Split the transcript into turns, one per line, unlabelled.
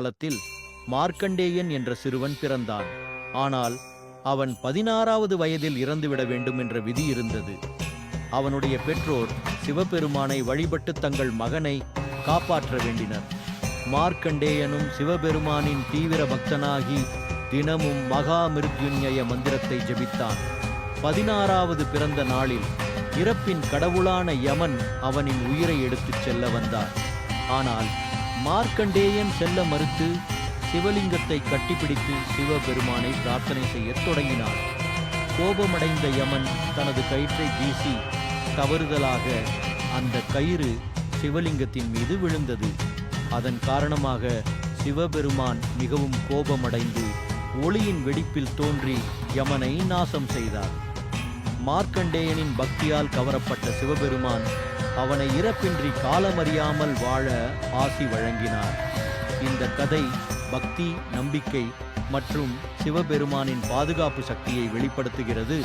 காலத்தில் மார்க்கண்டேயன் என்ற சிறுவன் பிறந்தான். ஆனால் அவன் 16வது வயதில் இறந்துவிட வேண்டும் என்ற விதி இருந்தது. அவனுடைய பெற்றோர் சிவபெருமானை வழிபட்டு தங்கள் மகனை காப்பாற்ற வேண்டினர். மார்க்கண்டேயனும் சிவபெருமானின் தீவிர பக்தனாகி தினமும் மகா மிருத்யுஞ்சய மந்திரத்தை ஜெபித்தான். 16வது பிறந்த நாளில் இறப்பின் கடவுளான யமன் அவனின் உயிரை எடுத்துச் செல்ல வந்தார். ஆனால் மார்க்கண்டேயன் செல்ல மறுத்து சிவலிங்கத்தை கட்டிப்பிடித்து சிவபெருமானை பிரார்த்தனை செய்யத் தொடங்கினான். கோபமடைந்த யமன் தனது கயிற்றை வீசி தவறுதலாக அந்த கயிறு சிவலிங்கத்தின் மீது விழுந்தது. அதன் காரணமாக சிவபெருமான் மிகவும் கோபமடைந்து ஒளியின் வெடிப்பில் தோன்றி யமனை நாசம் செய்தார். மார்க்கண்டேயனின் பக்தியால் கவரப்பட்ட சிவபெருமான் அவனை இறப்பின்றி காலமறியாமல் வாழ ஆசி வழங்கினார். இந்த கதை பக்தி, நம்பிக்கை மற்றும் சிவபெருமானின் பாதுகாப்பு சக்தியை வெளிப்படுத்துகிறது.